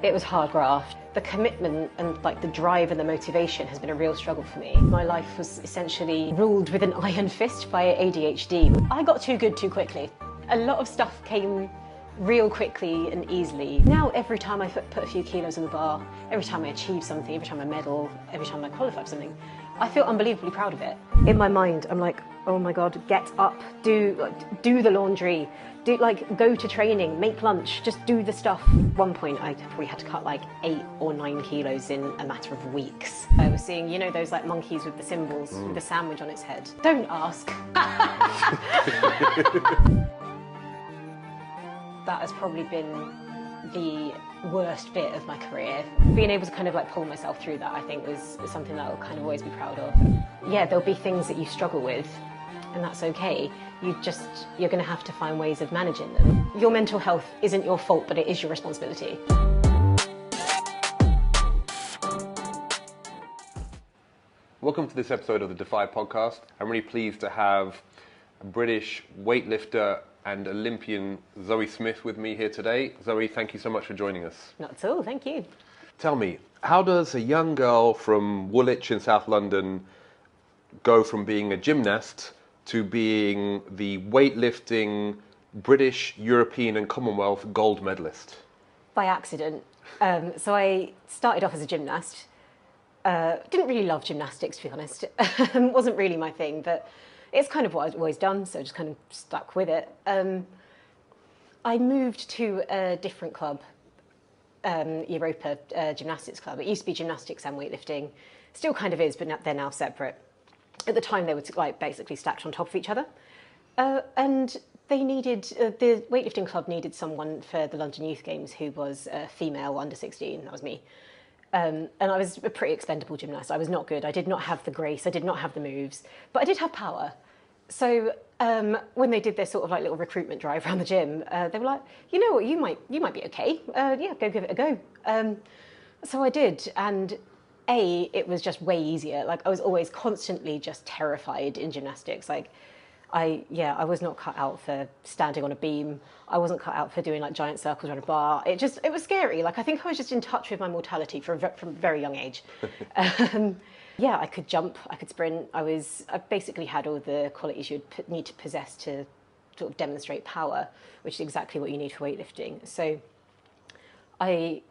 It was hard graft. The commitment and like the drive and the motivation has been a real struggle for me. My life was essentially ruled with an iron fist by ADHD. I got too good too quickly. A lot of stuff came real quickly and easily. Now every time I put a few kilos on the bar, every time I achieve something, every time I medal, every time I qualify for something, I feel unbelievably proud of it. In my mind, I'm like, oh my God, get up, do the laundry, go to training, make lunch, just do the stuff. At one point, I probably had to cut like 8 or 9 kilos in a matter of weeks. I was seeing, you know, those like monkeys with the symbols, with the sandwich on its head. Don't ask. That has probably been the worst bit of my career. Being able to kind of like pull myself through that, I think, was something that I'll kind of always be proud of. Yeah, there'll be things that you struggle with, and that's okay. You're going to have to find ways of managing them. Your mental health isn't your fault, but it is your responsibility. Welcome to this episode of the Defy podcast. I'm really pleased to have a British weightlifter and Olympian Zoe Smith with me here today. Zoe, thank you so much for joining us. Not at all, thank you. Tell me, how does a young girl from Woolwich in South London go from being a gymnast to being the weightlifting British, European and Commonwealth gold medalist? By accident. So I started off as a gymnast. Didn't really love gymnastics, to be honest. Wasn't really my thing, but it's kind of what I've always done, so I just kind of stuck with it. I moved to a different club, Europa Gymnastics Club. It used to be gymnastics and weightlifting. Still kind of is, but they're now separate. At the time, they were like basically stacked on top of each other. And they needed, the weightlifting club needed someone for the London Youth Games who was a female under 16, that was me. And I was a pretty expendable gymnast. I was not good. I did not have the grace. I did not have the moves, but I did have power. So when they did their sort of like little recruitment drive around the gym, they were like, you know what, you might be okay. Yeah, go give it a go. So I did, and it was just way easier. Like I was always constantly just terrified in gymnastics. Like I was not cut out for standing on a beam. I wasn't cut out for doing like giant circles around a bar. It was scary. Like I think I was just in touch with my mortality from a very young age. Yeah, I could jump, I could sprint. I basically had all the qualities you'd need to possess to sort of demonstrate power, which is exactly what you need for weightlifting. So I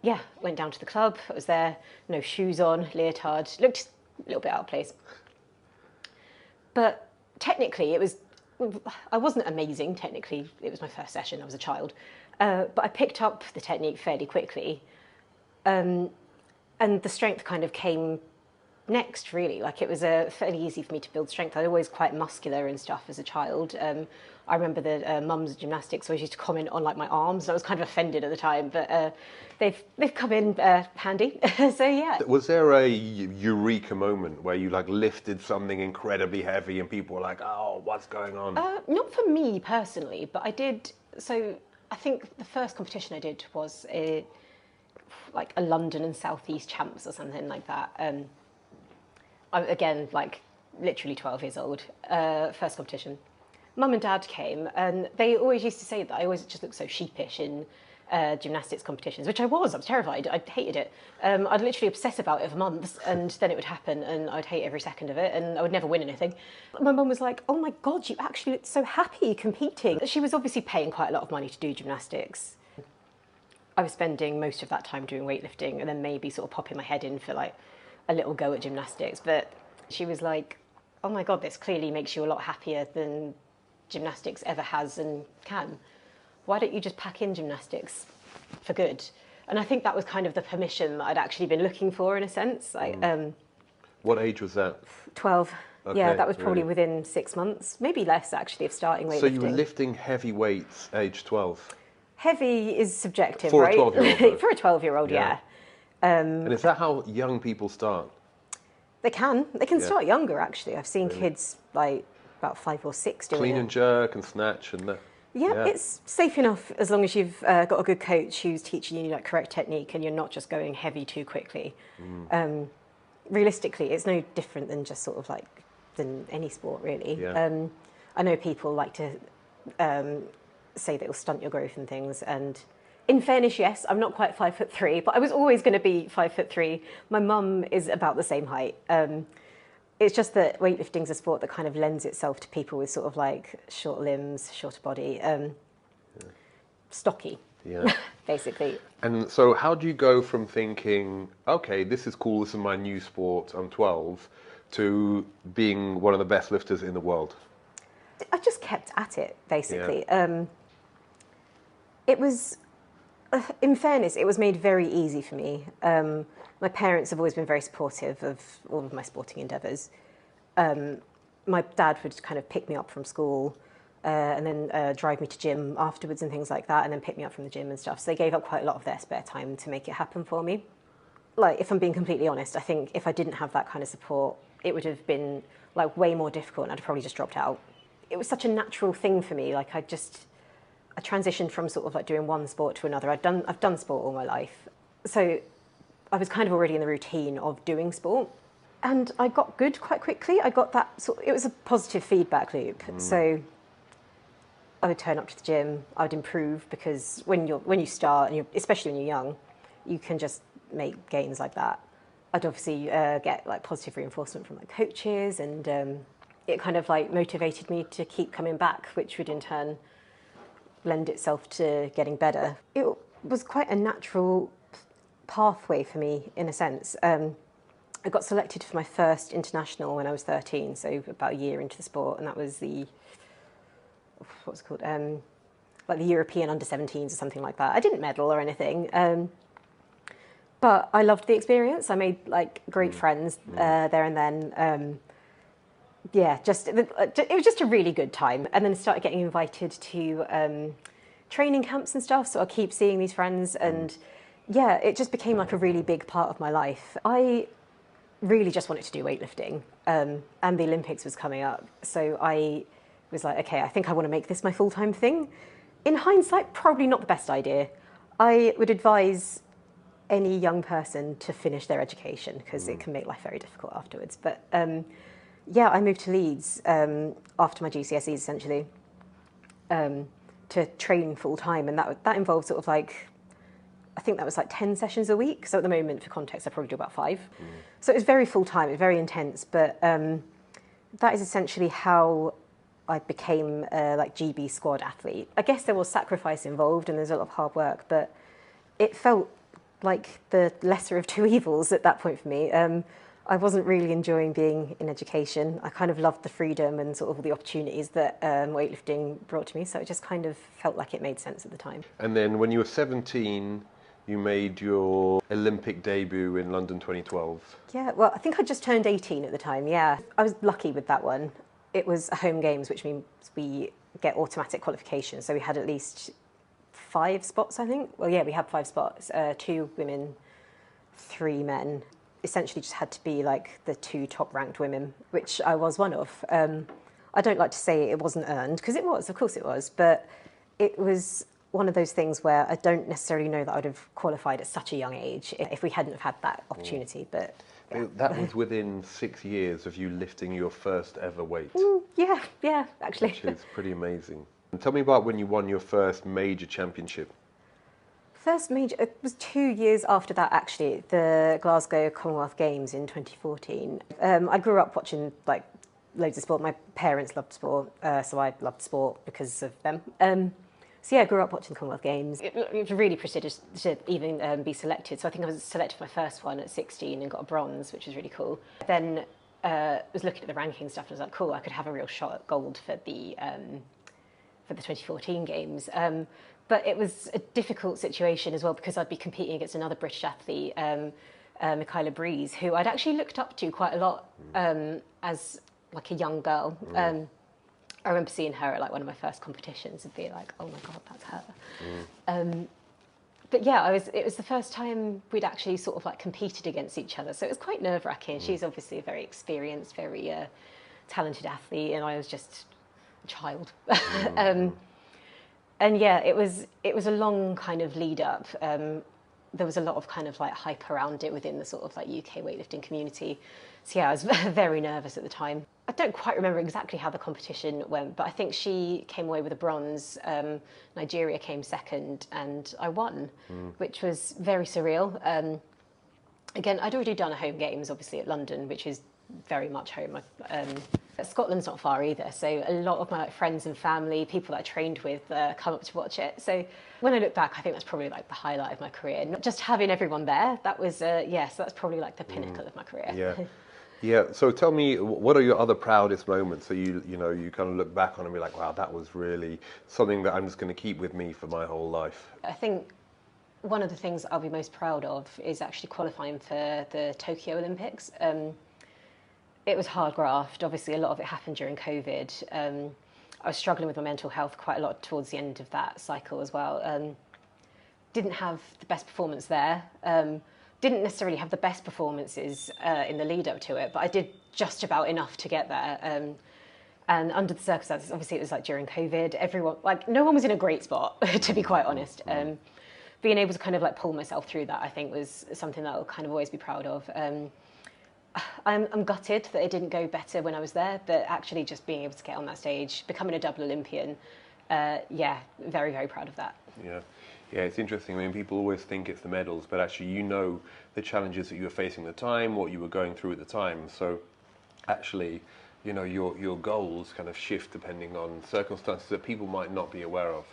went down to the club. I was there, no shoes on, leotard, looked a little bit out of place. But technically I wasn't amazing, technically. It was my first session, I was a child. But I picked up the technique fairly quickly. And the strength kind of came next, really. Like it was fairly easy for me to build strength. I was always quite muscular and stuff as a child. I remember the mums at gymnastics always used to comment on like my arms. I was kind of offended at the time, but they've come in handy. So yeah. Was there a eureka moment where you like lifted something incredibly heavy and people were like, oh, what's going on? Not for me personally, but I did. So I think the first competition I did was like a London and South East champs or something like that. Again, like literally 12 years old, first competition. Mum and Dad came, and they always used to say that I always just looked so sheepish in gymnastics competitions, which I was terrified. I hated it. I'd literally obsess about it for months, and then it would happen, and I'd hate every second of it, and I would never win anything. My mum was like, oh my God, you actually looked so happy competing. She was obviously paying quite a lot of money to do gymnastics. I was spending most of that time doing weightlifting, and then maybe sort of popping my head in for like a little go at gymnastics. But she was like, oh my God, this clearly makes you a lot happier than gymnastics ever has and can. Why don't you just pack in gymnastics for good? And I think that was kind of the permission that I'd actually been looking for in a sense. What age was that? 12. Okay, yeah, that was probably really? within 6 months, maybe less actually, of starting weightlifting. So you were lifting heavy weights age 12? Heavy is subjective, for right? For a 12-year-old? For a 12-year-old, yeah. And is that how young people start? They can start younger, actually. I've seen kids like about 5 or 6 doing Clean it. and jerk and snatch and that. Yeah, it's safe enough as long as you've got a good coach who's teaching you like correct technique and you're not just going heavy too quickly. Realistically, it's no different than just sort of like than any sport, really. Yeah. I know people like to say that it'll stunt your growth and things, and In fairness, yes, I'm not quite 5'3", but I was always going to be 5'3". My mum is about the same height. It's just that weightlifting is a sport that kind of lends itself to people with sort of like short limbs, shorter body, stocky, basically. And so how do you go from thinking, okay, this is cool, this is my new sport, I'm 12, to being one of the best lifters in the world? I just kept at it, basically. It was, in fairness, it was made very easy for me. My parents have always been very supportive of all of my sporting endeavours. My dad would kind of pick me up from school and then drive me to gym afterwards and things like that, and then pick me up from the gym and stuff. So they gave up quite a lot of their spare time to make it happen for me. Like, if I'm being completely honest, I think if I didn't have that kind of support, it would have been like way more difficult and I'd probably just dropped out. It was such a natural thing for me. Like, I transitioned from sort of like doing one sport to another. I've done sport all my life. So I was kind of already in the routine of doing sport. And I got good quite quickly. I got that it was a positive feedback loop. So I would turn up to the gym, I would improve, because when you start, and especially when you're young, you can just make gains like that. I'd obviously get like positive reinforcement from my coaches, and it kind of like motivated me to keep coming back, which would in turn lend itself to getting better. It was quite a natural pathway for me, in a sense. I got selected for my first international when I was 13, so about a year into the sport, and that was what's it called? Like the European under-17s or something like that. I didn't medal or anything, but I loved the experience. I made like great friends there and then. It was just a really good time. And then I started getting invited to training camps and stuff, so I keep seeing these friends, and it just became like a really big part of my life. I really just wanted to do weightlifting, and the Olympics was coming up, so I was like, okay, I think I want to make this my full-time thing. In hindsight, probably not the best idea. I would advise any young person to finish their education, because it can make life very difficult afterwards. But I moved to Leeds after my GCSEs, essentially, to train full-time, and that involved sort of like, I think that was like 10 sessions a week. So at the moment, for context, I probably do about 5. So it was very full-time, it was very intense, but that is essentially how I became a like GB squad athlete. I guess there was sacrifice involved and there's a lot of hard work, but it felt like the lesser of two evils at that point for me. I wasn't really enjoying being in education. I kind of loved the freedom and sort of all the opportunities that weightlifting brought to me, so it just kind of felt like it made sense at the time. And then when you were 17, you made your Olympic debut in London 2012. Yeah, well, I think I just turned 18 at the time, yeah. I was lucky with that one. It was a home games, which means we get automatic qualification, so we had at least 5 spots, I think. Well, yeah, we had 5 spots, 2 women, 3 men. Essentially just had to be like the 2 top ranked women, which I was one of. I don't like to say it wasn't earned, because it was, of course it was, but it was one of those things where I don't necessarily know that I would have qualified at such a young age if we hadn't have had that opportunity. But yeah. That was within 6 years of you lifting your first ever weight. Yeah, actually. Which is pretty amazing. And tell me about when you won your first major championship. First major, it was 2 years after that, actually, the Glasgow Commonwealth Games in 2014. I grew up watching like loads of sport. My parents loved sport, so I loved sport because of them. So yeah, I grew up watching the Commonwealth Games. It was really prestigious to even be selected. So I think I was selected for my first one at 16 and got a bronze, which was really cool. Then was looking at the ranking stuff and I was like, cool, I could have a real shot at gold for the 2014 Games. But it was a difficult situation as well, because I'd be competing against another British athlete, Michaela Breeze, who I'd actually looked up to quite a lot as like a young girl. I remember seeing her at like one of my first competitions and being like, oh my God, that's her. But yeah, it was the first time we'd actually sort of like competed against each other. So it was quite nerve-wracking. She's obviously a very experienced, very talented athlete, and I was just a child. And yeah, it was a long kind of lead up. there was a lot of kind of like hype around it within the sort of like UK weightlifting community. So yeah, I was very nervous at the time. I don't quite remember exactly how the competition went, but I think she came away with a bronze. Nigeria came second, and I won, which was very surreal. Again, I'd already done a home games, obviously, at London, which is very much home. Scotland's not far either, so a lot of my like friends and family, people that I trained with, come up to watch it. So when I look back, I think that's probably like the highlight of my career. Not just having everyone there, that was so that's probably like the pinnacle of my career. Yeah. Yeah. So tell me, what are your other proudest moments? So you kind of look back on and be like, wow, that was really something that I'm just going to keep with me for my whole life. I think one of the things I'll be most proud of is actually qualifying for the Tokyo Olympics. It was hard graft. Obviously, a lot of it happened during COVID. I was struggling with my mental health quite a lot towards the end of that cycle as well. Didn't have the best performance there. Didn't necessarily have the best performances in the lead up to it, but I did just about enough to get there. And under the circumstances, obviously it was like during COVID, everyone, like no one was in a great spot, to be quite honest. Being able to kind of like pull myself through that, I think was something that I'll kind of always be proud of. I'm gutted that it didn't go better when I was there, but actually just being able to get on that stage, becoming a double Olympian, very, very proud of that. Yeah. Yeah, it's interesting. I mean, people always think it's the medals, but actually the challenges that you were facing at the time, what you were going through at the time. So actually, your goals kind of shift depending on circumstances that people might not be aware of.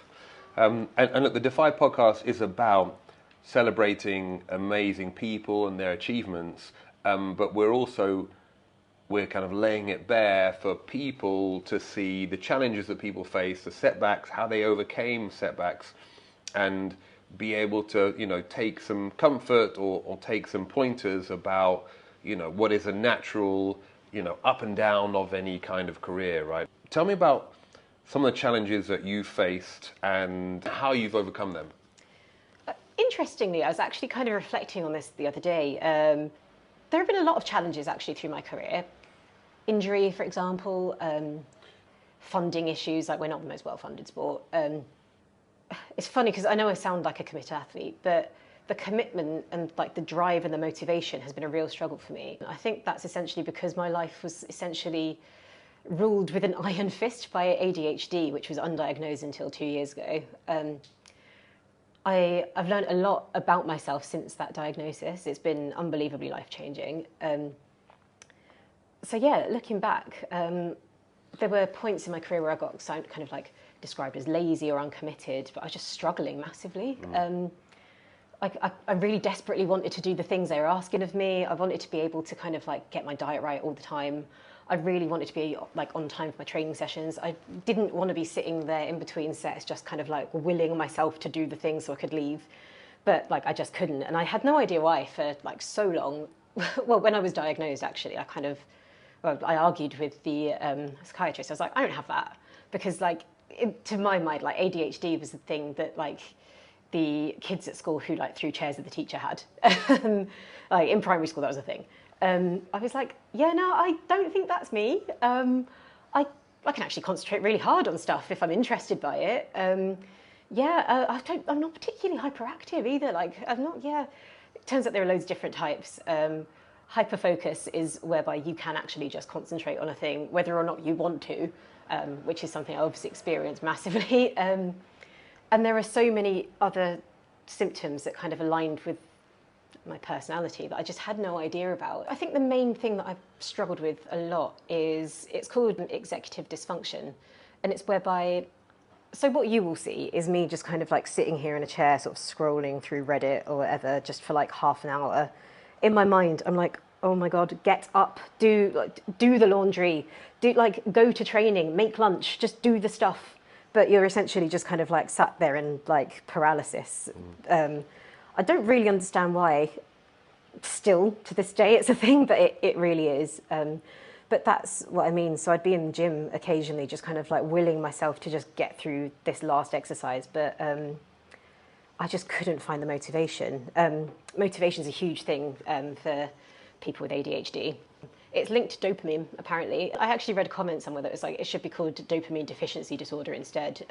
And look, the Defy podcast is about celebrating amazing people and their achievements, but we're kind of laying it bare for people to see the challenges that people face, the setbacks, how they overcame setbacks, and be able to, take some comfort or take some pointers about, what is a natural, up and down of any kind of career, right? Tell me about some of the challenges that you faced and how you've overcome them. Interestingly, I was actually kind of reflecting on this the other day. There have been a lot of challenges actually through my career. Injury, for example, funding issues, like we're not the most well-funded sport. It's funny because I know I sound like a committed athlete, but the commitment and like the drive and the motivation has been a real struggle for me. I think that's essentially because my life was essentially ruled with an iron fist by ADHD, which was undiagnosed until 2 years ago. I've learned a lot about myself since that diagnosis. It's been unbelievably life-changing. So yeah, looking back, there were points in my career where I got kind of like described as lazy or uncommitted, but I was just struggling massively. I really desperately wanted to do the things they were asking of me. I wanted to be able to kind of like get my diet right all the time. I really wanted to be like on time for my training sessions. I didn't want to be sitting there in between sets, just kind of like willing myself to do the things so I could leave. But like I just couldn't. And I had no idea why for like so long. Well, when I was diagnosed, actually, I argued with the psychiatrist. I was like, I don't have that. Because like, to my mind, like ADHD was the thing that like the kids at school who like threw chairs at the teacher had. Like in primary school, that was a thing. I was like, yeah, no, I don't think that's me. I can actually concentrate really hard on stuff if I'm interested by it. I'm not particularly hyperactive either. Like, I'm not, It turns out there are loads of different types. Hyperfocus is whereby you can actually just concentrate on a thing, whether or not you want to, which is something I obviously experienced massively. And there are so many other symptoms that kind of aligned with my personality that I just had no idea about. I think the main thing that I've struggled with a lot it's called executive dysfunction, and it's whereby, so what you will see is me just kind of like sitting here in a chair sort of scrolling through Reddit or whatever just for like half an hour. In my mind, I'm like, oh my God, get up, do the laundry, go to training, make lunch, just do the stuff. But you're essentially just kind of like sat there in like paralysis. I don't really understand why, still to this day it's a thing, but it really is. But that's what I mean. So I'd be in the gym occasionally just kind of like willing myself to just get through this last exercise, but I just couldn't find the motivation. Motivation is a huge thing for people with ADHD. It's linked to dopamine, apparently. I actually read a comment somewhere that was like, it should be called dopamine deficiency disorder instead.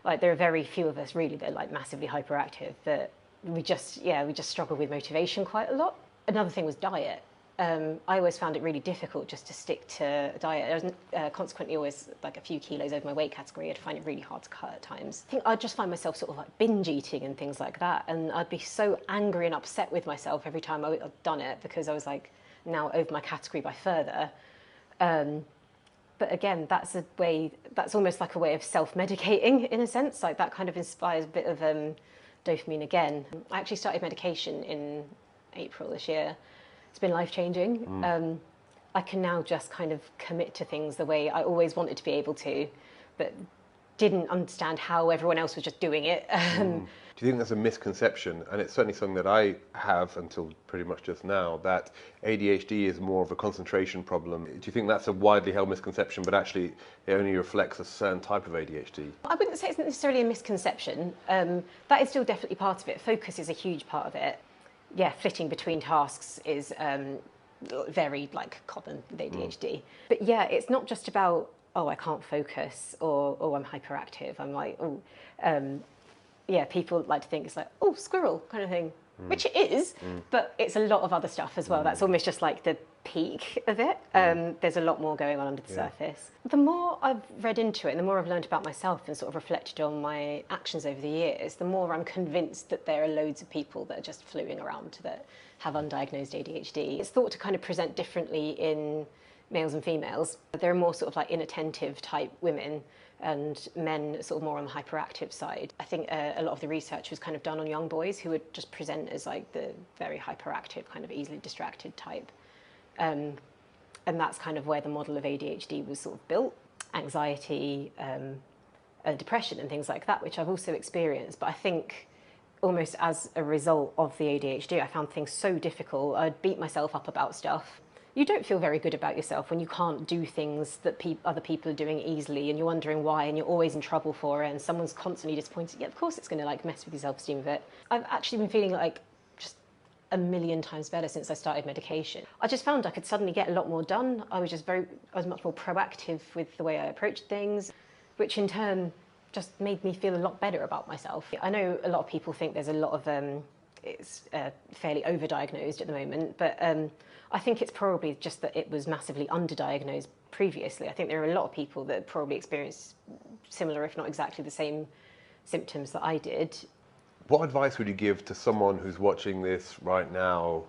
Like there are very few of us really that are like massively hyperactive, but we just struggled with motivation quite a lot. Another thing was diet. I always found it really difficult just to stick to a diet. I was consequently always like a few kilos over my weight category. I'd find it really hard to cut at times. I think I'd just find myself sort of like binge eating and things like that. And I'd be so angry and upset with myself every time I'd done it, because I was like now over my category by further. But again, that's almost like a way of self-medicating in a sense. Like that kind of inspires a bit of dopamine again. I actually started medication in April this year. It's been life-changing. I can now just kind of commit to things the way I always wanted to be able to, but didn't understand how everyone else was just doing it. Do you think that's a misconception? And it's certainly something that I have until pretty much just now, that ADHD is more of a concentration problem. Do you think that's a widely held misconception, but actually it only reflects a certain type of ADHD? I wouldn't say it's necessarily a misconception. That is still definitely part of it. Focus is a huge part of it. Yeah, flitting between tasks is very common with ADHD. But yeah, it's not just about, oh, I can't focus, or oh, I'm hyperactive. I'm like, oh, yeah, people like to think it's like, oh, squirrel kind of thing, which it is, but it's a lot of other stuff as well. That's almost just like the peak of it. There's a lot more going on under the surface. The more I've read into it and the more I've learned about myself and sort of reflected on my actions over the years, the more I'm convinced that there are loads of people that are just floating around that have undiagnosed ADHD. It's thought to kind of present differently in males and females. There are more sort of like inattentive type women, and men sort of more on the hyperactive side. I think a lot of the research was kind of done on young boys who would just present as like the very hyperactive, kind of easily distracted type. And that's kind of where the model of ADHD was sort of built. Anxiety, depression and things like that, which I've also experienced. But I think almost as a result of the ADHD, I found things so difficult. I'd beat myself up about stuff. You don't feel very good about yourself when you can't do things that other people are doing easily, and you're wondering why, and you're always in trouble for it, and someone's constantly disappointed. Yeah, of course it's going to like mess with your self-esteem a bit. I've actually been feeling like just a million times better since I started medication. I just found I could suddenly get a lot more done. I was much more proactive with the way I approached things, which in turn just made me feel a lot better about myself. I know a lot of people think there's a lot of it's fairly overdiagnosed at the moment, but I think it's probably just that it was massively underdiagnosed previously. I think there are a lot of people that probably experienced similar, if not exactly the same symptoms that I did. What advice would you give to someone who's watching this right now,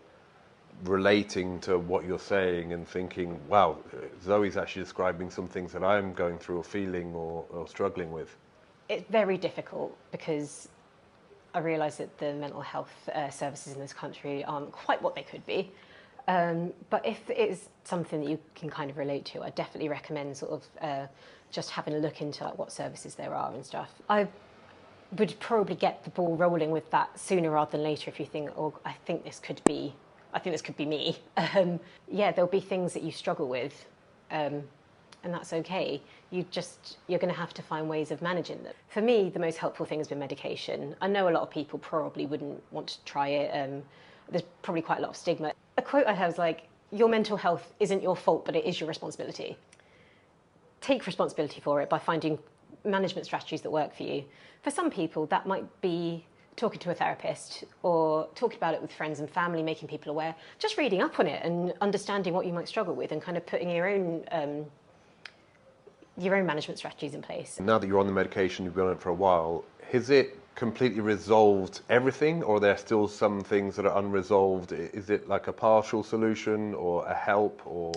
relating to what you're saying and thinking, wow, Zoe's actually describing some things that I'm going through or feeling or struggling with? It's very difficult because I realise that the mental health services in this country aren't quite what they could be. But if it is something that you can kind of relate to, I definitely recommend sort of just having a look into like what services there are and stuff. I would probably get the ball rolling with that sooner rather than later if you think, oh, I think this could be me. Yeah, there'll be things that you struggle with, and that's okay. You're going to have to find ways of managing them. For me, the most helpful thing has been medication. I know a lot of people probably wouldn't want to try it. There's probably quite a lot of stigma. A quote I had was like, your mental health isn't your fault, but it is your responsibility. Take responsibility for it by finding management strategies that work for you. For some people, that might be talking to a therapist or talking about it with friends and family, making people aware, just reading up on it and understanding what you might struggle with and kind of putting your own management strategies in place. Now that you're on the medication, you've been on it for a while, has it completely resolved everything, or are there still some things that are unresolved? Is it like a partial solution or a help, or?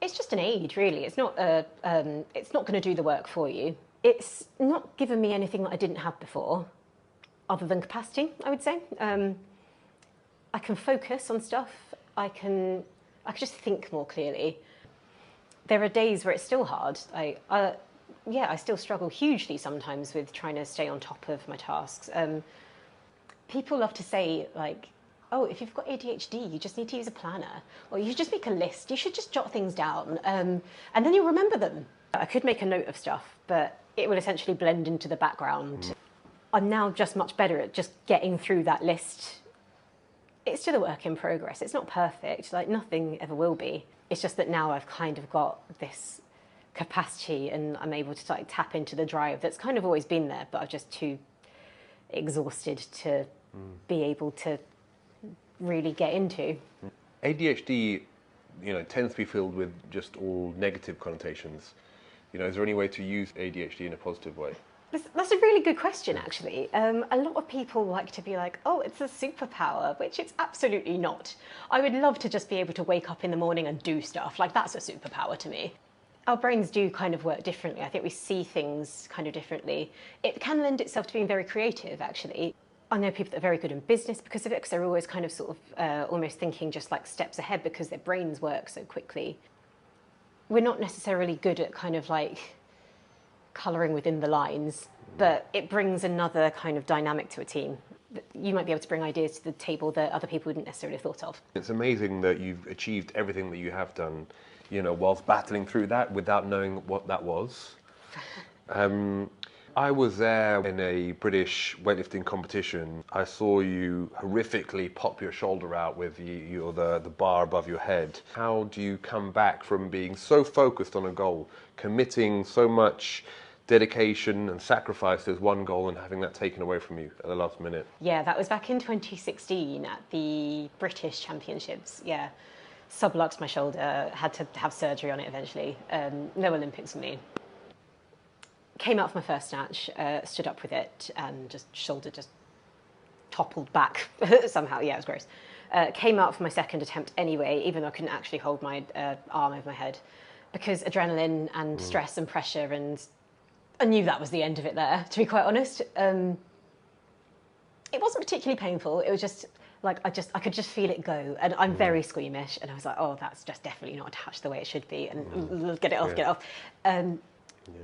It's just an aid, really. It's not going to do the work for you. It's not given me anything that I didn't have before, other than capacity, I would say. I can focus on stuff. I can just think more clearly. There are days where it's still hard. I still struggle hugely sometimes with trying to stay on top of my tasks. People love to say, like, oh, if you've got ADHD, you just need to use a planner, or you just make a list. You should just jot things down, and then you'll remember them. I could make a note of stuff, but it will essentially blend into the background. I'm now just much better at just getting through that list. It's still a work in progress. It's not perfect, like nothing ever will be. It's just that now I've kind of got this capacity and I'm able to like tap into the drive that's kind of always been there, but I'm just too exhausted to be able to really get into. ADHD, tends to be filled with just all negative connotations. Is there any way to use ADHD in a positive way? That's a really good question, actually. A lot of people like to be like, oh, it's a superpower, which it's absolutely not. I would love to just be able to wake up in the morning and do stuff. Like, that's a superpower to me. Our brains do kind of work differently. I think we see things kind of differently. It can lend itself to being very creative, actually. I know people that are very good in business because of it, because they're always kind of sort of almost thinking just like steps ahead because their brains work so quickly. We're not necessarily good at kind of like colouring within the lines, but it brings another kind of dynamic to a team. You might be able to bring ideas to the table that other people wouldn't necessarily have thought of. It's amazing that you've achieved everything that you have done, whilst battling through that without knowing what that was. I was there in a British weightlifting competition. I saw you horrifically pop your shoulder out with the bar above your head. How do you come back from being so focused on a goal, committing so much dedication and sacrifice to one goal and having that taken away from you at the last minute? Yeah, that was back in 2016 at the British Championships. Yeah, subluxed my shoulder, had to have surgery on it eventually. No Olympics for me. Came out for my first snatch, stood up with it, and shoulder just toppled back somehow. Yeah, it was gross. Came out for my second attempt anyway, even though I couldn't actually hold my arm over my head, because adrenaline and stress and pressure, and I knew that was the end of it there, to be quite honest. It wasn't particularly painful. It was just like I could just feel it go, and I'm very squeamish, and I was like, oh, that's just definitely not attached the way it should be, and get it off, get it off.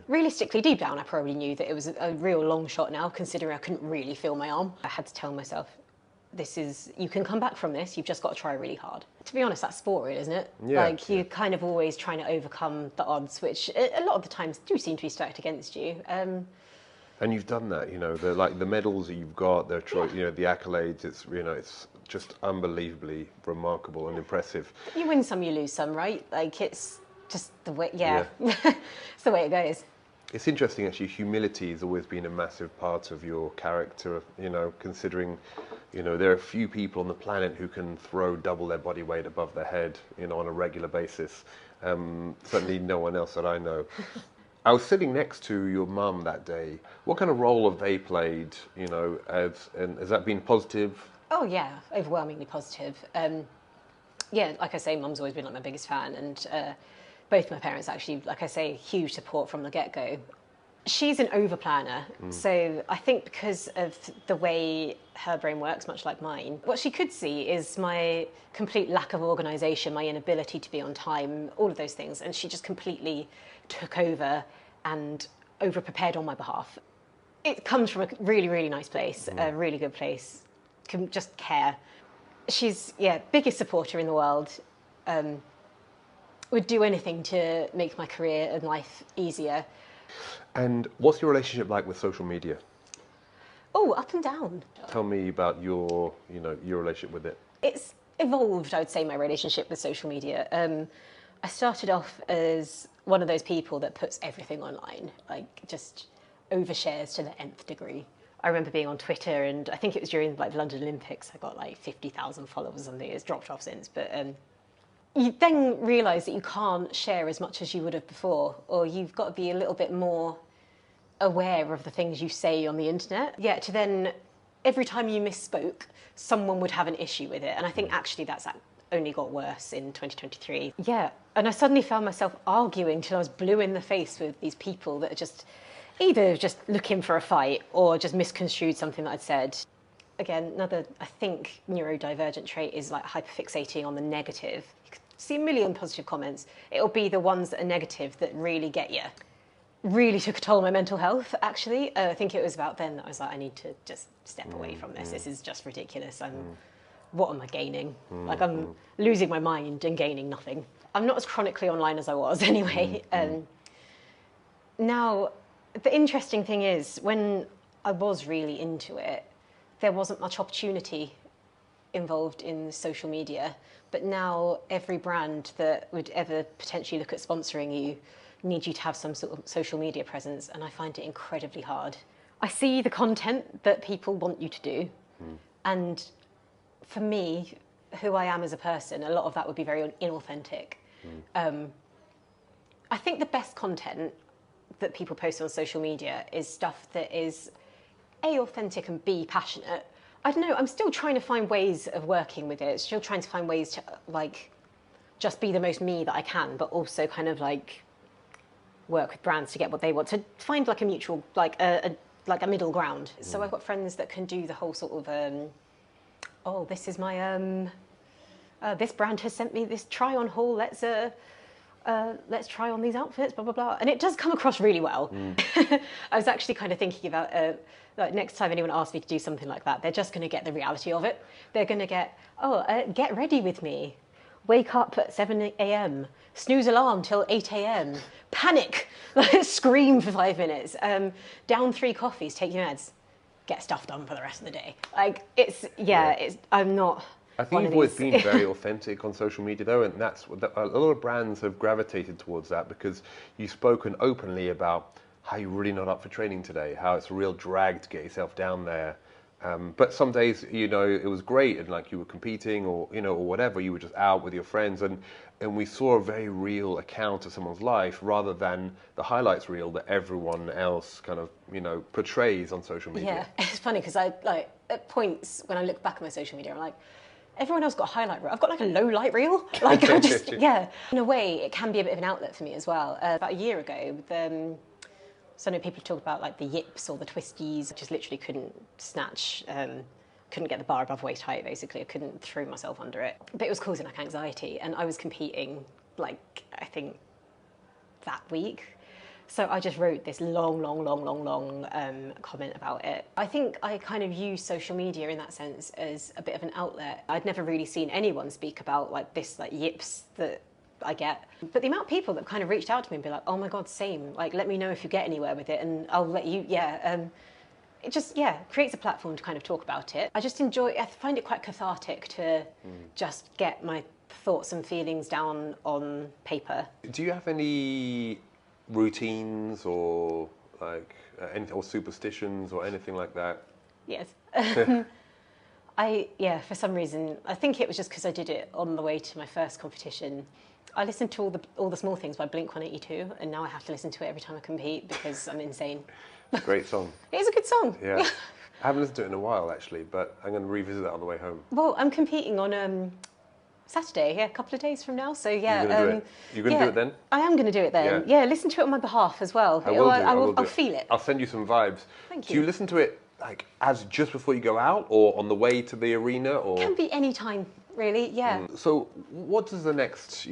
Realistically, deep down, I probably knew that it was a real long shot now, considering I couldn't really feel my arm. I had to tell myself, you can come back from this, you've just got to try really hard. To be honest, that's sport, really, isn't it? Yeah, you're kind of always trying to overcome the odds, which a lot of the times do seem to be stacked against you. And you've done that, the medals that you've got, the accolades. It's just unbelievably remarkable and impressive. You win some, you lose some, right? It's just the way, it's the way it goes. It's interesting, actually. Humility has always been a massive part of your character. Considering, there are a few people on the planet who can throw double their body weight above their head, on a regular basis. Certainly, no one else that I know. I was sitting next to your mum that day. What kind of role have they played? And has that been positive? Oh yeah, overwhelmingly positive. Like I say, mum's always been like my biggest fan, and both my parents actually, like I say, huge support from the get-go. She's an over-planner, so I think because of the way her brain works, much like mine, what she could see is my complete lack of organisation, my inability to be on time, all of those things, and she just completely took over and over-prepared on my behalf. It comes from a really, really nice place, a really good place, can just care. She's, biggest supporter in the world. Would do anything to make my career and life easier. And what's your relationship like with social media? Oh, up and down. Tell me about your relationship with it. It's evolved, I would say, my relationship with social media. I started off as one of those people that puts everything online, just overshares to the nth degree. I remember being on Twitter, and I think it was during the London Olympics. I got 50,000 followers or something. It's dropped off since, but you then realise that you can't share as much as you would have before, or you've got to be a little bit more aware of the things you say on the internet. Yeah, to then, every time you misspoke, someone would have an issue with it. And I think actually that's only got worse in 2023. Yeah, and I suddenly found myself arguing till I was blue in the face with these people that are just either just looking for a fight or just misconstrued something that I'd said. Again, another, I think, neurodivergent trait is hyperfixating on the negative. You could see a million positive comments. It'll be the ones that are negative that really get you. Really took a toll on my mental health, actually. I think it was about then that I was like, I need to just step away from this. This is just ridiculous. What am I gaining? I'm losing my mind and gaining nothing. I'm not as chronically online as I was anyway. Now, the interesting thing is, when I was really into it, there wasn't much opportunity involved in social media, but now every brand that would ever potentially look at sponsoring you needs you to have some sort of social media presence, and I find it incredibly hard. I see the content that people want you to do, And for me, who I am as a person, a lot of that would be very inauthentic. I think the best content that people post on social media is stuff that is A, authentic, and B, passionate. I don't know, I'm still trying to find ways of working with it, still trying to find ways to like just be the most me that I can, but also kind of like work with brands to get what they want, to find like a mutual, like a middle ground. So I've got friends that can do the whole sort of, oh, this is my, this brand has sent me this try-on haul, let's try on these outfits, blah, blah, blah. And it does come across really well. I was actually kind of thinking about, like next time anyone asks me to do something like that, they're just going to get the reality of it. They're going to get, get ready with me. Wake up at 7 a.m, snooze alarm till 8 a.m, panic, scream for 5 minutes, down 3 coffees, take your meds, get stuff done for the rest of the day. Like, I'm not. I think you've always been very authentic on social media, though, and that's what a lot of brands have gravitated towards that, because you've spoken openly about how you're really not up for training today, how it's a real drag to get yourself down there. But some days, you know, it was great, and like you were competing, or you know, or whatever, you were just out with your friends, and we saw a very real account of someone's life rather than the highlights reel that everyone else kind of, you know, portrays on social media. Yeah, it's funny because I like at points when I look back at my social media, I'm like, everyone else got a highlight reel. I've got like a low light reel. Like I just, yeah. In a way, it can be a bit of an outlet for me as well. About a year ago, so I know people talk about like the yips or the twisties. I just literally couldn't snatch, couldn't get the bar above waist height, basically. I couldn't throw myself under it. But it was causing like anxiety, and I was competing like, I think that week. So I just wrote this long comment about it. I think I kind of use social media in that sense as a bit of an outlet. I'd never really seen anyone speak about like this, like yips that I get. But the amount of people that kind of reached out to me and be like, oh my God, same. Like, let me know if you get anywhere with it and I'll let you, it just, creates a platform to kind of talk about it. I just I find it quite cathartic to just get my thoughts and feelings down on paper. Do you have any routines or like or superstitions or anything like that? Yes. For some reason, I think it was just because I did it on the way to my first competition. I listened to all the small things by Blink-182, and now I have to listen to it every time I compete because I'm insane. Great song. It is a good song. Yeah. I haven't listened to it in a while actually, but I'm going to revisit that on the way home. Well, I'm competing on Saturday, a couple of days from now. So yeah, you're going to do it then? I am going to do it then. Yeah, listen to it on my behalf as well. I'll feel it. I'll send you some vibes. Thank you. Do you listen to it like as just before you go out, or on the way to the arena, or? It can be any time, really. Yeah. So, what does the next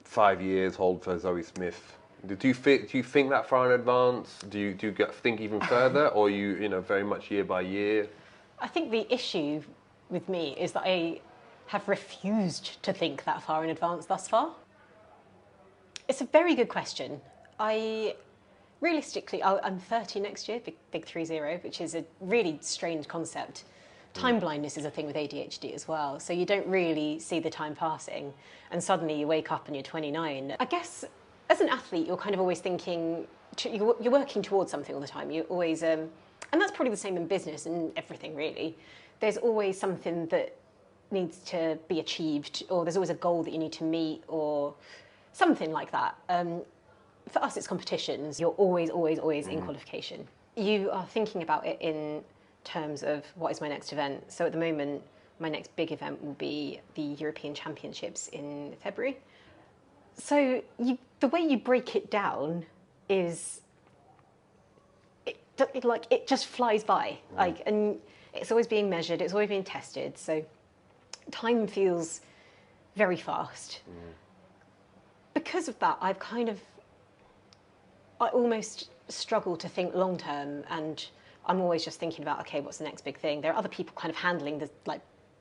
5 years hold for Zoe Smith? Do you think that far in advance? Do you think even further, or you very much year by year? I think the issue with me is that I have refused to think that far in advance thus far. It's a very good question. Realistically, I'm 30 next year, big 30, which is a really strange concept. Time blindness is a thing with ADHD as well, so you don't really see the time passing, and suddenly you wake up and you're 29. I guess as an athlete, you're kind of always thinking, you're working towards something all the time. You always, and that's probably the same in business and everything really. There's always something that needs to be achieved, or there's always a goal that you need to meet, or something like that. For us, it's competitions. You're always in qualification. You are thinking about it in terms of what is my next event. So at the moment, my next big event will be the European Championships in February. So the way you break it down is, it just flies by. And it's always being measured, it's always being tested. So time feels very fast. Because of that, I almost struggle to think long term, and I'm always just thinking about, okay, what's the next big thing? There are other people kind of handling the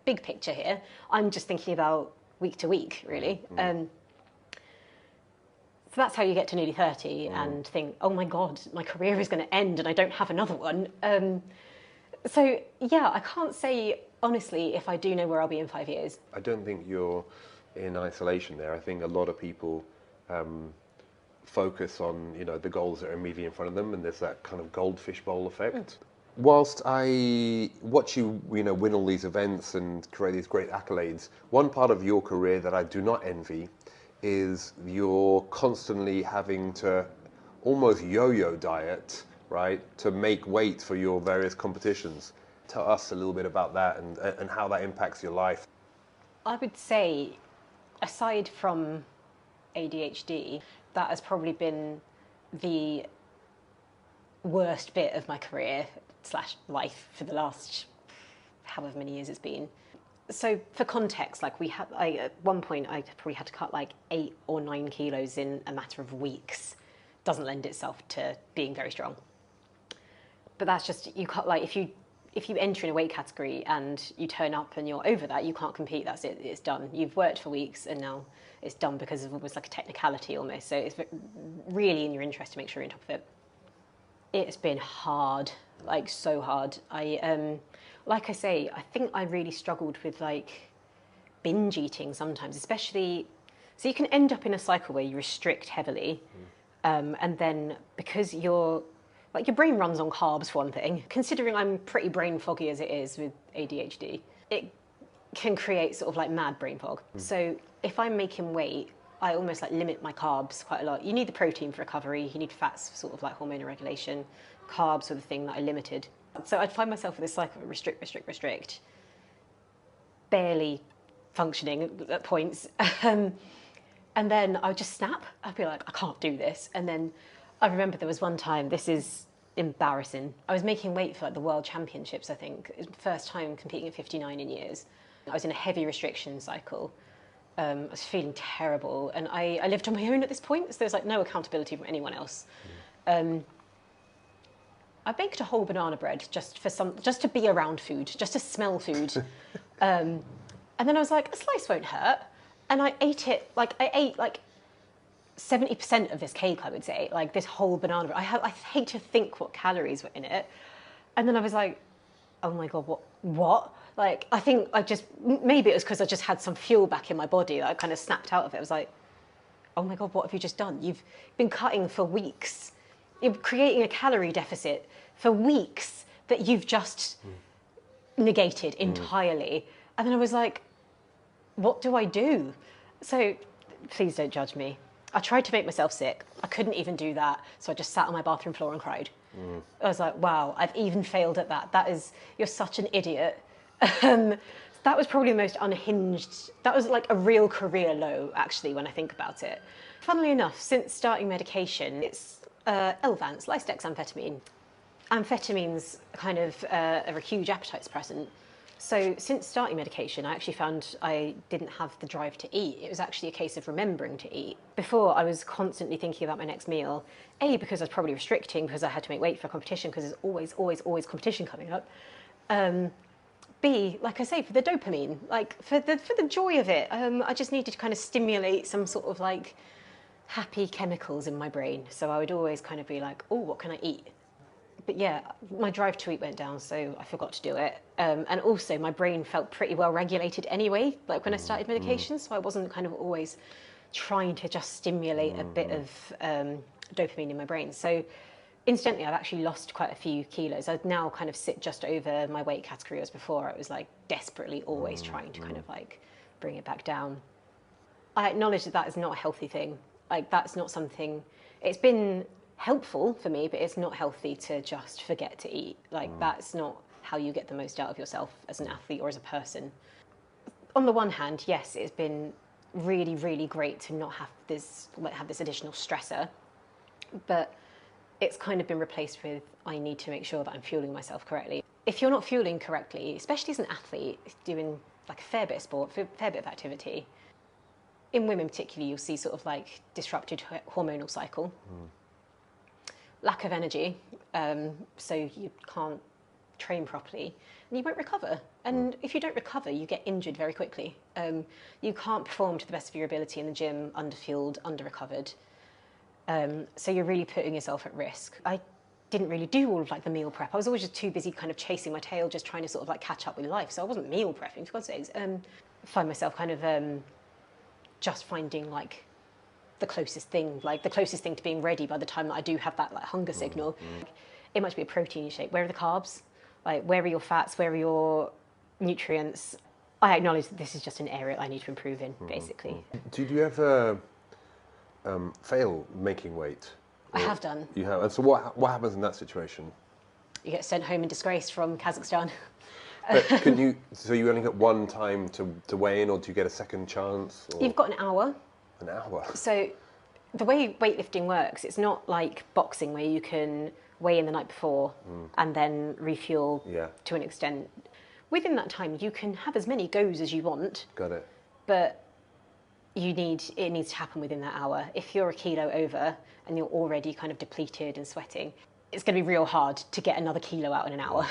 big picture here. I'm just thinking about week to week, really. So that's how you get to nearly 30 and think, oh my God, my career is going to end and I don't have another one. So yeah, I can't say honestly if I do know where I'll be in 5 years. I don't think you're in isolation there. I think a lot of people focus on the goals that are immediately in front of them, and there's that kind of goldfish bowl effect. Whilst I watch you, win all these events and create these great accolades, one part of your career that I do not envy is you're constantly having to almost yo-yo diet, right, to make weight for your various competitions. Tell us a little bit about that and how that impacts your life. I would say, aside from ADHD, that has probably been the worst bit of my career / life for the last however many years it's been. So for context, like at one point I probably had to cut like 8 or 9 kilos in a matter of weeks. Doesn't lend itself to being very strong. But that's just, you can't, like, if you enter in a weight category and you turn up and you're over that, you can't compete. That's it. It's done. You've worked for weeks and now it's done because of almost like a technicality almost. So it's really in your interest to make sure you're on top of it. It's been hard, like so hard. Like I say, I think I really struggled with like binge eating sometimes, especially. So you can end up in a cycle where you restrict heavily, and then because your brain runs on carbs for one thing. Considering I'm pretty brain foggy as it is with ADHD, it can create sort of like mad brain fog. So if I'm making weight, I almost like limit my carbs quite a lot. You need the protein for recovery, you need fats for sort of like hormonal regulation. Carbs were the thing that I limited. So I'd find myself in this cycle of restrict, barely functioning at points. And then I would just snap. I'd be like, I can't do this. And then I remember there was one time, this is embarrassing. I was making weight for like the World Championships, I think. It was the first time competing at 59 in years. I was in a heavy restriction cycle. I was feeling terrible. And I lived on my own at this point, so there's like no accountability from anyone else. I baked a whole banana bread just to be around food, just to smell food. And then I was like, a slice won't hurt. And I ate it, I ate 70% of this cake, I would say, like this whole banana bread. I hate to think what calories were in it. And then I was like, oh my God, what? Like, I think maybe it was because I just had some fuel back in my body that I kind of snapped out of it. I was like, oh my God, what have you just done? You've been cutting for weeks. You're creating a calorie deficit for weeks that you've just negated entirely. And then I was like, what do I do? So please don't judge me. I tried to make myself sick. I couldn't even do that. So I just sat on my bathroom floor and cried. I was like, wow, I've even failed at that. You're such an idiot. That was probably the most unhinged. That was like a real career low, actually, when I think about it. Funnily enough, since starting medication, it's Elvance, lisdexamfetamine. Amphetamine's kind of a huge appetite suppressant. So since starting medication, I actually found I didn't have the drive to eat. It was actually a case of remembering to eat. Before, I was constantly thinking about my next meal. A, because I was probably restricting because I had to make weight for a competition because there's always competition coming up. B, like I say, for the dopamine, like for the joy of it. I just needed to kind of stimulate some sort of like happy chemicals in my brain. So I would always kind of be like, oh, what can I eat? But yeah, my drive to eat went down, so I forgot to do it. And also, my brain felt pretty well regulated anyway, like when I started medication, so I wasn't kind of always trying to just stimulate a bit of dopamine in my brain. So incidentally, I've actually lost quite a few kilos. I now kind of sit just over my weight category as before. I was like desperately always trying to kind of like bring it back down. I acknowledge that is not a healthy thing. Like that's not something, it's been helpful for me, but it's not healthy to just forget to eat. Like that's not how you get the most out of yourself as an athlete or as a person. On the one hand, yes, it's been really, really great to not have this additional stressor, but it's kind of been replaced with, I need to make sure that I'm fueling myself correctly. If you're not fueling correctly, especially as an athlete, doing like a fair bit of sport, a fair bit of activity, in women particularly, you'll see sort of like disrupted hormonal cycle, lack of energy, so you can't train properly, and you won't recover. And if you don't recover, you get injured very quickly. You can't perform to the best of your ability in the gym, underfueled, under-recovered. So you're really putting yourself at risk. I didn't really do all of like the meal prep. I was always just too busy kind of chasing my tail, just trying to sort of like catch up with life. So I wasn't meal prepping, for God's sakes. Find myself kind of just finding like the closest thing to being ready by the time that I do have that like hunger signal. it might be a protein shake. Where are the carbs? Like, where are your fats? Where are your nutrients? I acknowledge that this is just an area I need to improve in, basically. Did you ever fail making weight? I have done. You have. And so what happens in that situation? You get sent home in disgrace from Kazakhstan. But can you? So you only get one time to weigh in, or do you get a second chance? Or? You've got an hour. An hour. So the way weightlifting works, it's not like boxing where you can weigh in the night before and then refuel to an extent. Within that time, you can have as many goes as you want. Got it. But it needs to happen within that hour. If you're a kilo over and you're already kind of depleted and sweating, it's going to be real hard to get another kilo out in an hour.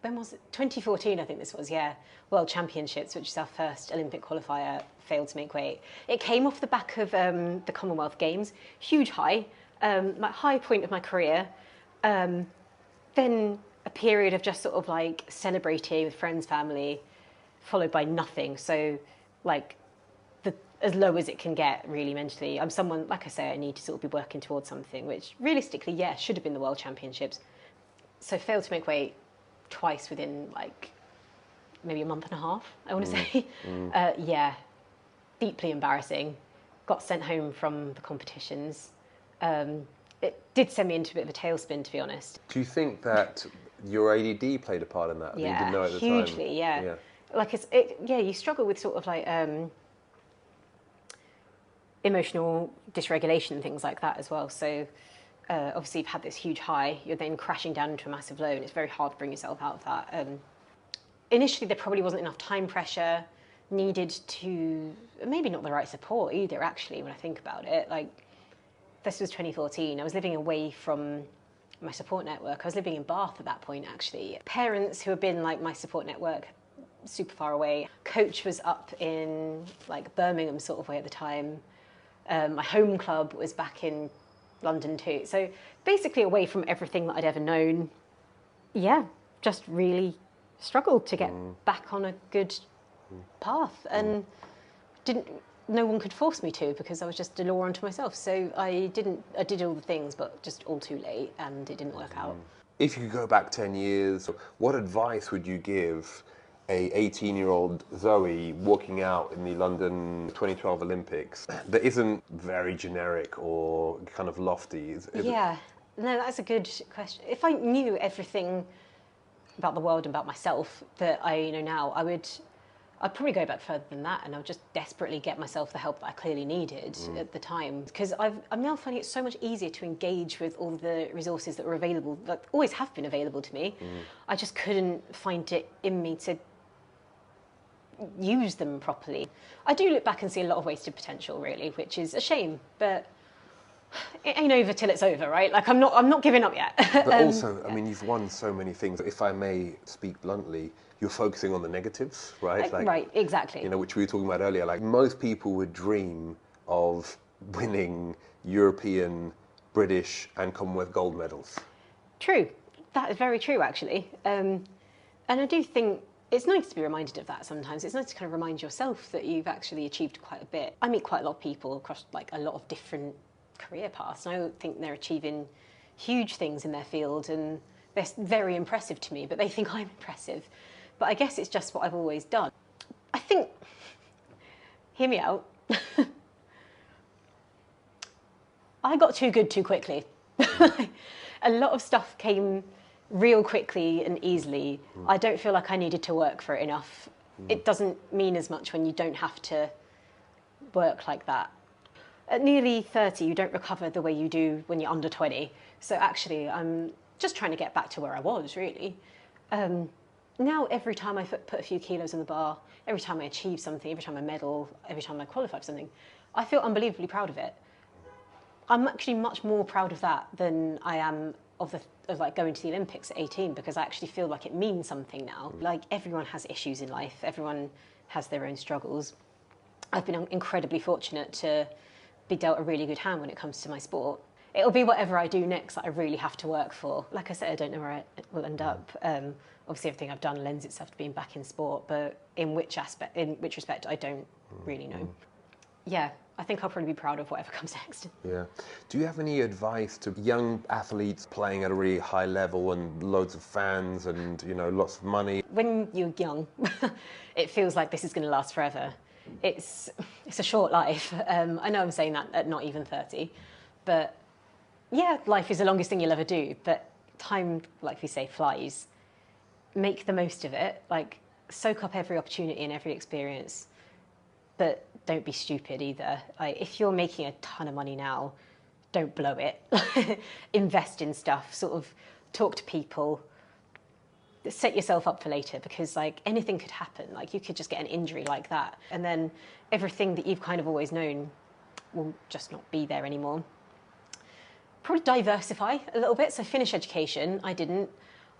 When was it? 2014, I think this was, World Championships, which is our first Olympic qualifier, failed to make weight. It came off the back of the Commonwealth Games, huge high, my high point of my career. Then a period of just sort of like celebrating with friends, family, followed by nothing. So like as low as it can get really mentally. I'm someone, like I say, I need to sort of be working towards something, which realistically, should have been the World Championships. So failed to make weight twice within like maybe a month and a half, I want to say. Deeply embarrassing. Got sent home from the competitions. It did send me into a bit of a tailspin, to be honest. Do you think that your ADD played a part in that? Yeah, you didn't know at the hugely, time? yeah. Like you struggle with sort of like emotional dysregulation and things like that as well. So obviously you've had this huge high, you're then crashing down into a massive low, and it's very hard to bring yourself out of that. Initially there probably wasn't enough time pressure needed to, maybe not the right support either actually when I think about it. Like this was 2014, I was living away from my support network. I was living in Bath at that point actually. Parents who had been like my support network super far away. Coach was up in like Birmingham sort of way at the time. My home club was back in London too. So basically away from everything that I'd ever known. Just really struggled to get back on a good path, and no one could force me to, because I was just a law unto myself. So I did all the things, but just all too late, and it didn't work out. If you could go back 10 years, what advice would you give a 18-year-old Zoe walking out in the London 2012 Olympics that isn't very generic or kind of lofty? No, that's a good question. If I knew everything about the world and about myself that I know now, I'd probably go back further than that, and I would just desperately get myself the help that I clearly needed at the time. Because I'm now finding it so much easier to engage with all the resources that were available, that always have been available to me. I just couldn't find it in me to use them properly. I do look back and see a lot of wasted potential, really, which is a shame, but it ain't over till it's over, right? Like I'm not giving up yet. But also, I mean, you've won so many things. If I may speak bluntly, you're focusing on the negatives, right? Right, exactly. You know, which we were talking about earlier. Like most people would dream of winning European, British, and Commonwealth gold medals. True. That is very true, actually. And I do think it's nice to be reminded of that sometimes. It's nice to kind of remind yourself that you've actually achieved quite a bit. I meet quite a lot of people across like a lot of different career paths, and I think they're achieving huge things in their field, and they're very impressive to me, but they think I'm impressive. But I guess it's just what I've always done. I think, hear me out, I got too good too quickly. A lot of stuff came real quickly and easily. I don't feel like I needed to work for it enough. It doesn't mean as much when you don't have to work like that. At nearly 30, you don't recover the way you do when you're under 20. So actually, I'm just trying to get back to where I was, really. Now, every time I put a few kilos in the bar, every time I achieve something, every time I medal, every time I qualify for something, I feel unbelievably proud of it. I'm actually much more proud of that than I am of like going to the Olympics at 18, because I actually feel like it means something now. Like everyone has issues in life, everyone has their own struggles. I've been incredibly fortunate to be dealt a really good hand when it comes to my sport. It'll be whatever I do next that I really have to work for. Like I said, I don't know where I will end up. Obviously, everything I've done lends itself to being back in sport, but in which respect, I don't really know. Yeah, I think I'll probably be proud of whatever comes next. Yeah. Do you have any advice to young athletes playing at a really high level and loads of fans and, you know, lots of money? When you're young, it feels like this is going to last forever. It's a short life. I know I'm saying that at not even 30, but yeah, life is the longest thing you'll ever do, but time, like we say, flies. Make the most of it, like soak up every opportunity and every experience, but don't be stupid either. Like, if you're making a ton of money now, don't blow it. Invest in stuff, sort of talk to people, set yourself up for later, because like anything could happen. Like you could just get an injury like that, and then everything that you've kind of always known will just not be there anymore. Probably diversify a little bit. So finish education. I didn't.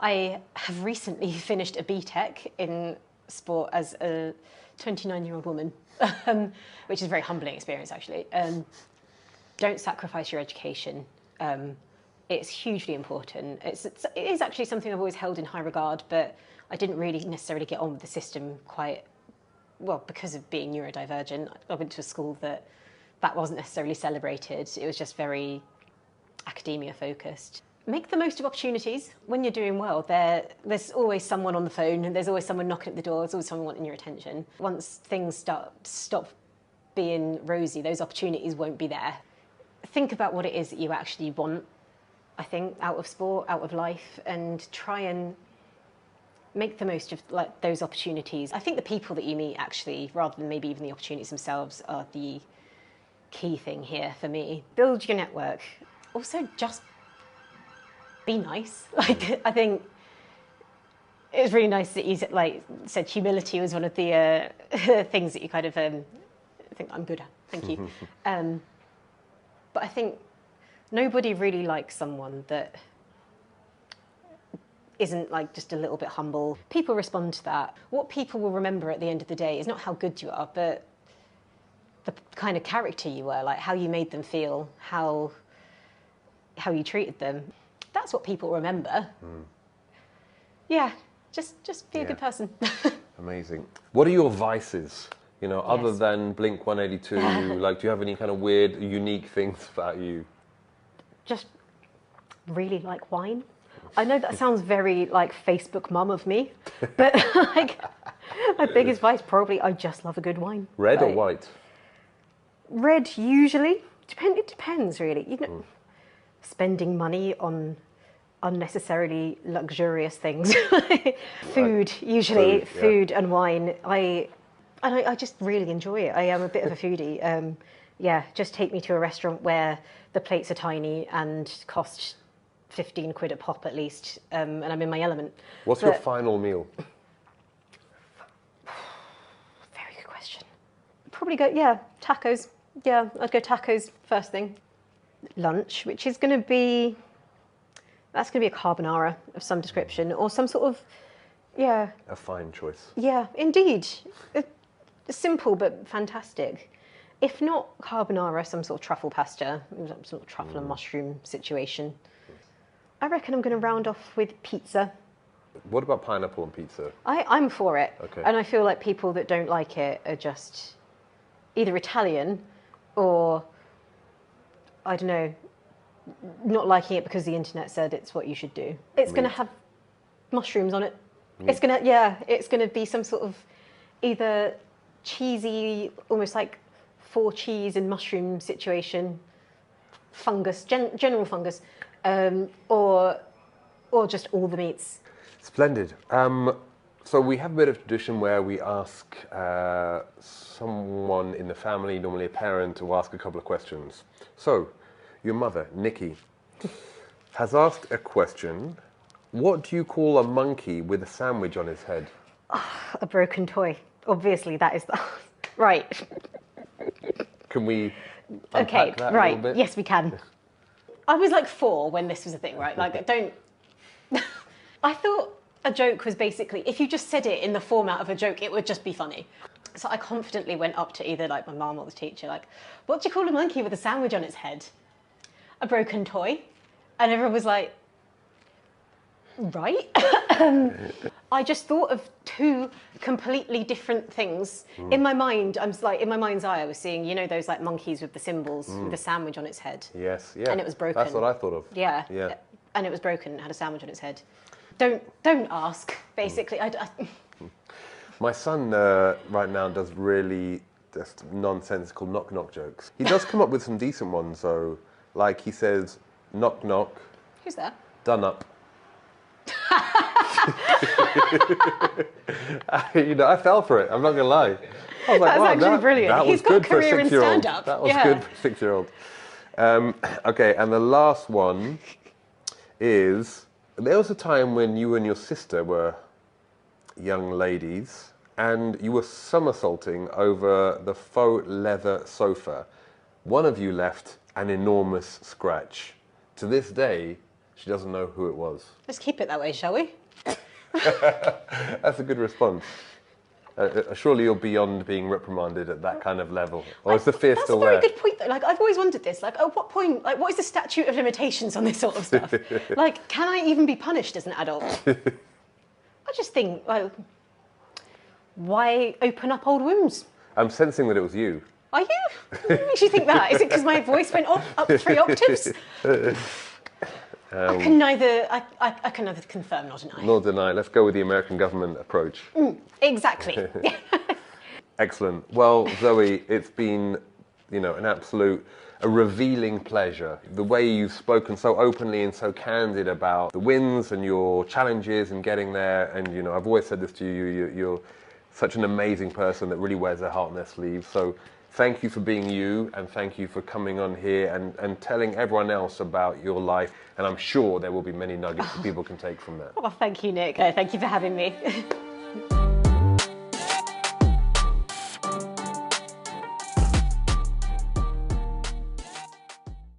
I have recently finished a BTEC in sport as a 29-year-old woman, which is a very humbling experience, actually. Don't sacrifice your education. It's hugely important. It is actually something I've always held in high regard, but I didn't really necessarily get on with the system quite well because of being neurodivergent. I went to a school that wasn't necessarily celebrated. It was just very academia focused. Make the most of opportunities. When you're doing well, there's always someone on the phone, and there's always someone knocking at the door, there's always someone wanting your attention. Once things stop being rosy, those opportunities won't be there. Think about what it is that you actually want, I think, out of sport, out of life, and try and make the most of like those opportunities. I think the people that you meet, actually, rather than maybe even the opportunities themselves, are the key thing here for me. Build your network. Also, just be nice. Like, I think it was really nice that you said humility was one of the things that you kind of think I'm good at. Thank you. But I think nobody really likes someone that isn't like just a little bit humble. People respond to that. What people will remember at the end of the day is not how good you are, but the kind of character you were, like how you made them feel, how you treated them. That's what people remember. Yeah, just be a good person. Amazing. What are your vices? You know, other than Blink 182, like, do you have any kind of weird, unique things about you? Just really like wine. I know that sounds very like Facebook mum of me, but like my biggest vice probably I just love a good wine. Red or white? Red usually. It depends really. You know, spending money on unnecessarily luxurious things. Food usually. Food and wine. I just really enjoy it. I am a bit of a foodie. Just take me to a restaurant where the plates are tiny and cost 15 quid a pop at least, and I'm in my element. What's your final meal? Very good question. Probably go, tacos. Yeah, I'd go tacos first thing. Lunch, which is going to be, that's going to be a carbonara of some description, or some sort of, A fine choice. Yeah, indeed. Simple but fantastic. If not carbonara, some sort of truffle pasta, some sort of truffle and mushroom situation. I reckon I'm going to round off with pizza. What about pineapple on pizza? I'm for it. Okay. And I feel like people that don't like it are just either Italian or, I don't know, not liking it because the internet said it's what you should do. It's going to have mushrooms on it. It's going to be some sort of either cheesy, almost like 4 cheese and mushroom situation, fungus, general fungus, or just all the meats. Splendid. So we have a bit of tradition where we ask someone in the family, normally a parent, to ask a couple of questions. So, your mother, Nikki, has asked a question. What do you call a monkey with a sandwich on his head? A broken toy. Obviously, that is the... Right. Can we unpack that a little bit? Yes, we can. I was like 4 when this was a thing, right? Like, I thought a joke was basically, if you just said it in the format of a joke, it would just be funny. So I confidently went up to either like my mum or the teacher, like, what do you call a monkey with a sandwich on its head? A broken toy. And everyone was like, Right. I just thought of two completely different things. In my mind, in my mind's eye, I was seeing, you know, those like monkeys with the symbols, with the sandwich on its head. Yes, yeah. And it was broken. That's what I thought of. Yeah. Yeah. And it was broken and had a sandwich on its head. Don't ask, basically. My son right now does really just nonsensical knock-knock jokes. He does come up with some decent ones, though. Like he says, knock knock. Who's that? Done up. You know, I fell for it. I'm not gonna lie. I was like, That's wow, actually brilliant. That was He's got good a for a career in 6-year-old. stand-up. That was good for a 6-year-old. Okay, and the last one is, there was a time when you and your sister were young ladies and you were somersaulting over the faux leather sofa. One of you left an enormous scratch. To this day, she doesn't know who it was. Let's keep it that way, shall we? That's a good response. Surely you're beyond being reprimanded at that kind of level. Or is the fear still there? That's a very good point, though. Like, I've always wondered this. Like, at what point, like, what is the statute of limitations on this sort of stuff? Like, can I even be punished as an adult? I just think, like, why open up old wounds? I'm sensing that it was you. Are you? What makes you think that? Is it because my voice went up 3 octaves? I can neither confirm nor deny. Nor deny. Let's go with the American government approach. Exactly. Excellent. Well, Zoe, it's been, you know, a revealing pleasure. The way you've spoken so openly and so candid about the wins and your challenges and getting there. And, you know, I've always said this to you, you're such an amazing person that really wears their heart on their sleeve. So thank you for being you, and thank you for coming on here and telling everyone else about your life. And I'm sure there will be many nuggets that people can take from that. Well, thank you, Nick. Thank you for having me.